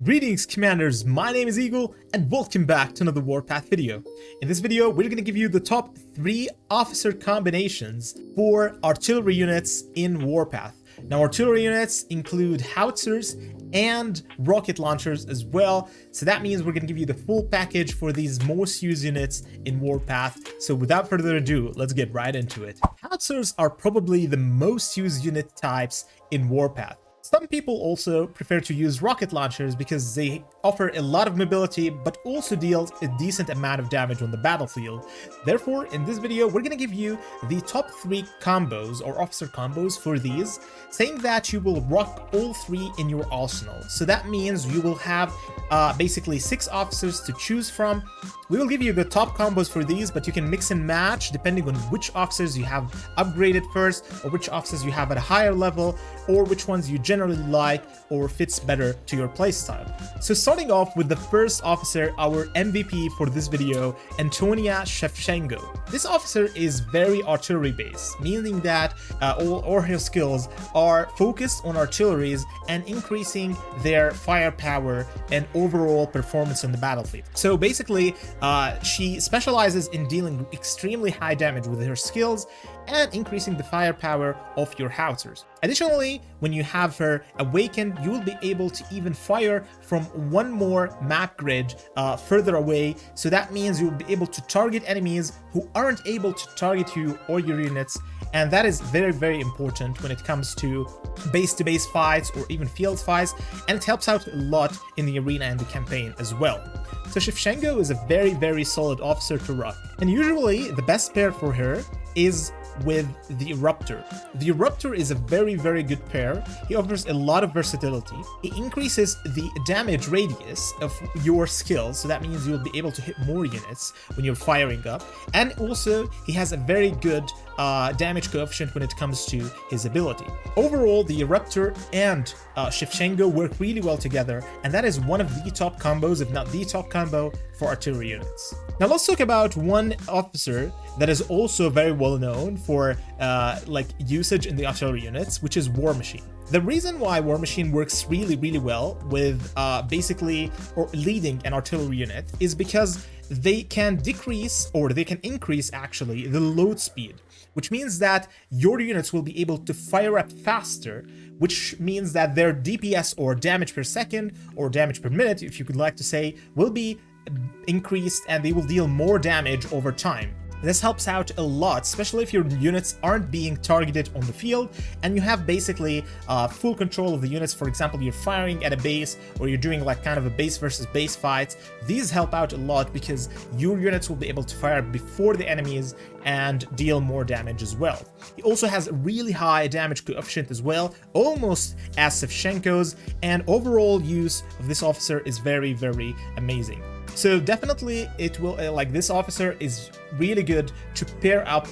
Greetings Commanders, my name is Eagle and welcome back to another Warpath video. In this video, we're going to give you the top 3 officer combinations for artillery units in Warpath. Now artillery units include Howitzers and rocket launchers as well, so that means we're going to give you the full package for these most used units in Warpath. So without further ado, let's get right into it. Howitzers are probably the most used unit types in Warpath. Some people also prefer to use rocket launchers because they offer a lot of mobility but also deal a decent amount of damage on the battlefield. Therefore, in this video, we're going to give you the top 3 combos or officer combos for these, saying that you will rock all 3 in your arsenal. So that means you will have basically 6 officers to choose from. We will give you the top combos for these, but you can mix and match depending on which officers you have upgraded first, or which officers you have at a higher level, or which ones you generally like or fits better to your playstyle. So starting off with the first officer, our MVP for this video, Antonia Shevchenko. This officer is very artillery based, meaning that all her skills are focused on artilleries and increasing their firepower and overall performance on the battlefield. So basically, she specializes in dealing extremely high damage with her skills and increasing the firepower of your howitzers. Additionally, when you have her awakened, you will be able to even fire from one more map grid further away. So that means you will be able to target enemies who aren't able to target you or your units. And that is very, very important when it comes to base-to-base fights or even field fights. And it helps out a lot in the arena and the campaign as well. So Shevchenko is a very, very solid officer to rock. And usually the best pair for her is with the erupter. The erupter is a very, very good pair. He offers a lot of versatility. He increases the damage radius of your skills, so that means you'll be able to hit more units when you're firing up. And also, he has a very good damage coefficient when it comes to his ability. Overall, the erupter and Shevchenko work really well together, and that is one of the top combos, if not the top combo, for artillery units. Now let's talk about one officer that is also very well known for usage in the artillery units, which is War Machine. The reason why War Machine works really, really well with basically or leading an artillery unit is because they can decrease, or they can increase actually, the load speed, which means that your units will be able to fire up faster, which means that their DPS, or damage per second, or damage per minute, if you could like to say, will be increased, and they will deal more damage over time. This helps out a lot, especially if your units aren't being targeted on the field and you have basically full control of the units. For example, you're firing at a base, or you're doing like kind of a base versus base fight. These help out a lot because your units will be able to fire before the enemies and deal more damage as well. He also has a really high damage coefficient as well, almost as Shevchenko's, and overall use of this officer is very, very amazing. So definitely it will, this officer is really good to pair up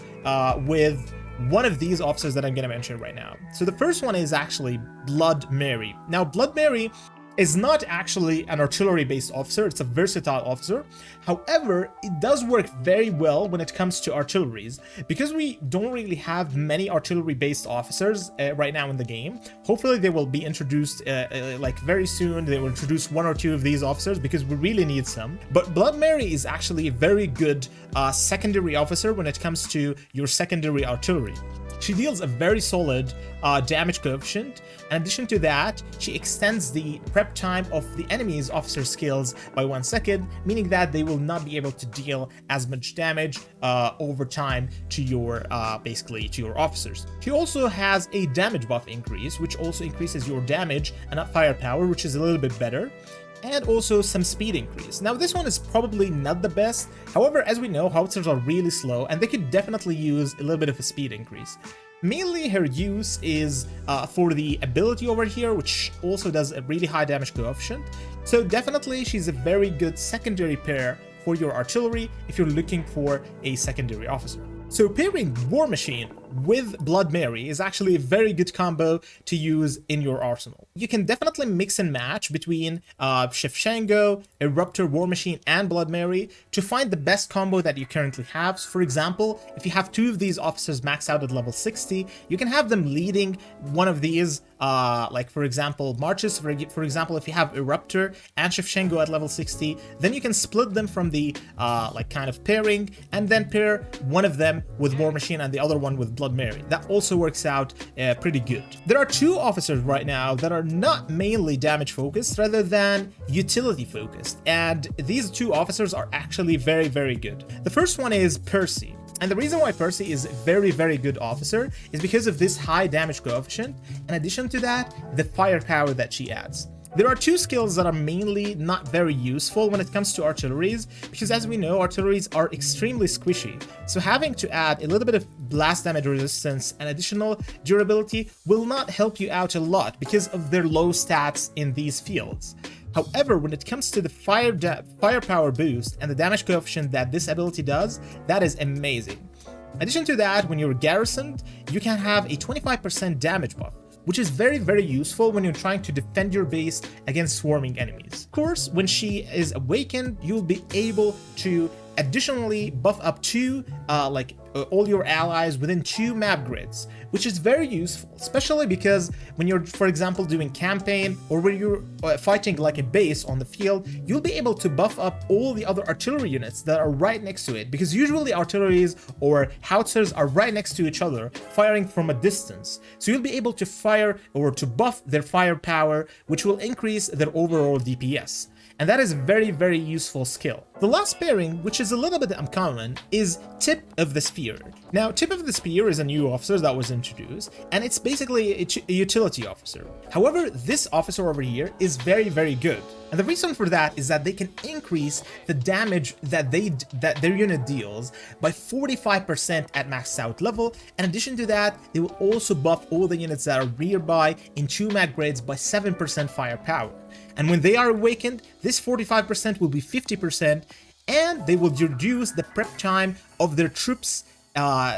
with one of these officers that I'm going to mention right now. So the first one is actually Blood Mary. Now Blood Mary is not actually an artillery-based officer, it's a versatile officer. However, it does work very well when it comes to artilleries. Because we don't really have many artillery-based officers right now in the game, hopefully they will be introduced very soon. They will introduce 1 or 2 of these officers because we really need some. But Blood Mary is actually a very good secondary officer when it comes to your secondary artillery. She deals a very solid damage coefficient. In addition to that, she extends the prep time of the enemy's officer skills by 1 second, meaning that they will not be able to deal as much damage over time to your basically to your officers. She also has a damage buff increase, which also increases your damage and firepower, which is a little bit better, and also some speed increase. Now this one is probably not the best. However, as we know, howitzers are really slow and they could definitely use a little bit of a speed increase. Mainly her use is for the ability over here, which also does a really high damage coefficient. So definitely she's a very good secondary pair for your artillery if you're looking for a secondary officer. So pairing War Machine with Blood Mary is actually a very good combo to use in your arsenal. You can definitely mix and match between Shevchenko, Erupter, War Machine, and Blood Mary to find the best combo that you currently have. So for example, if you have two of these officers max out at level 60, you can have them leading one of these, like for example, marches. For example, if you have Erupter and Shevchenko at level 60, then you can split them from the like kind of pairing, and then pair one of them with War Machine and the other one with Blood Mary. That also works out pretty good. There are two officers right now that are not mainly damage focused rather than utility focused, and these two officers are actually very, very good. The first one is Percy. And the reason why Percy is a very, very good officer is because of this high damage coefficient. In addition to that, the firepower that she adds. There are two skills that are mainly not very useful when it comes to artilleries, because as we know, artilleries are extremely squishy. So having to add a little bit of blast damage resistance and additional durability will not help you out a lot because of their low stats in these fields. However, when it comes to the firepower boost and the damage coefficient that this ability does, that is amazing. In addition to that, when you're garrisoned, you can have a 25% damage buff, which is very, very useful when you're trying to defend your base against swarming enemies. Of course, when she is awakened, you'll be able to additionally buff up to all your allies within 2 map grids, which is very useful, especially because when you're, for example, doing campaign or when you're fighting like a base on the field, you'll be able to buff up all the other artillery units that are right next to it, because usually artilleries or howitzers are right next to each other, firing from a distance. So you'll be able to fire or to buff their firepower, which will increase their overall DPS. And that is a very, very useful skill. The last pairing, which is a little bit uncommon, is Tip of the Spear. Now, Tip of the Spear is a new officer that was introduced, and it's basically a utility officer. However, this officer over here is very, very good. And the reason for that is that they can increase the damage that their unit deals by 45% at maxed out level. In addition to that, they will also buff all the units that are nearby in 2 mag grades by 7% firepower. And when they are awakened, this 45% will be 50%, and they will reduce the prep time of their troops'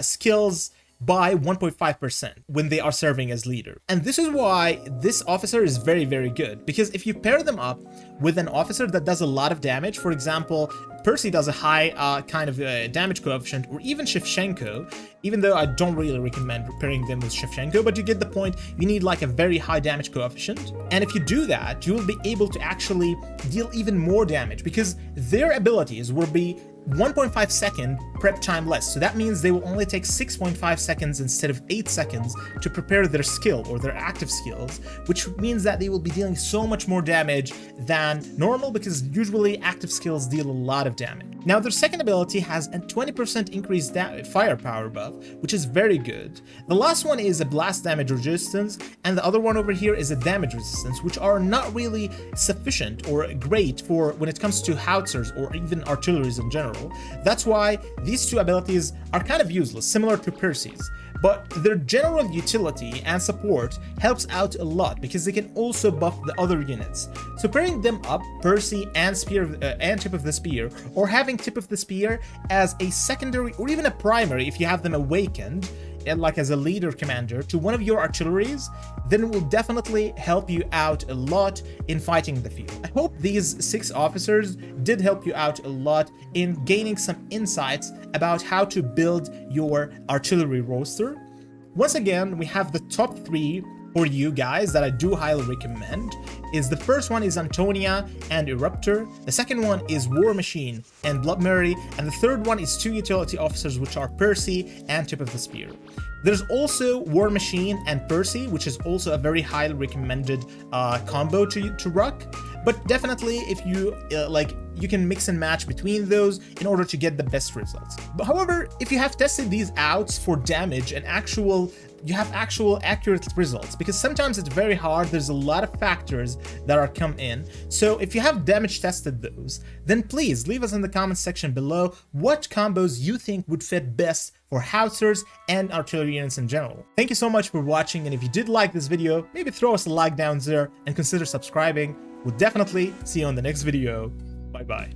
skills by 1.5% when they are serving as leader. And this is why this officer is very, very good, because if you pair them up with an officer that does a lot of damage, for example, Percy does a high kind of damage coefficient, or even Shevchenko, even though I don't really recommend pairing them with Shevchenko, but you get the point. You need like a very high damage coefficient. And if you do that, you will be able to actually deal even more damage, because their abilities will be 1.5 second prep time less. So that means they will only take 6.5 seconds instead of 8 seconds to prepare their skill or their active skills, which means that they will be dealing so much more damage than normal, because usually active skills deal a lot of damage. Now, their second ability has a 20% increased firepower buff, which is very good. The last one is a blast damage resistance, and the other one over here is a damage resistance, which are not really sufficient or great for when it comes to howitzers or even artilleries in general. That's why these two abilities are kind of useless, similar to Percy's. But their general utility and support helps out a lot, because they can also buff the other units. So pairing them up, Percy and Tip of the Spear, or having Tip of the Spear as a secondary or even a primary if you have them awakened, and like as a leader commander to one of your artilleries, then it will definitely help you out a lot in fighting the field. I hope these 6 officers did help you out a lot in gaining some insights about how to build your artillery roster. Once again, we have the top 3 for you guys that I do highly recommend. The first one is Antonia and Erupter, the second one is War Machine and Blood Mary, and the third one is 2 utility officers, which are Percy and Tip of the Spear. There's also War Machine and Percy, which is also a very highly recommended combo to rock. But definitely, if you you can mix and match between those in order to get the best results. But however, if you have tested these out for damage and you have actual accurate results, because sometimes it's very hard, there's a lot of factors that are come in. So if you have damage tested those, then please leave us in the comments section below what combos you think would fit best for howitzers and artillery units in general. Thank you so much for watching, and if you did like this video, maybe throw us a like down there and consider subscribing. We'll definitely see you on the next video. Bye bye.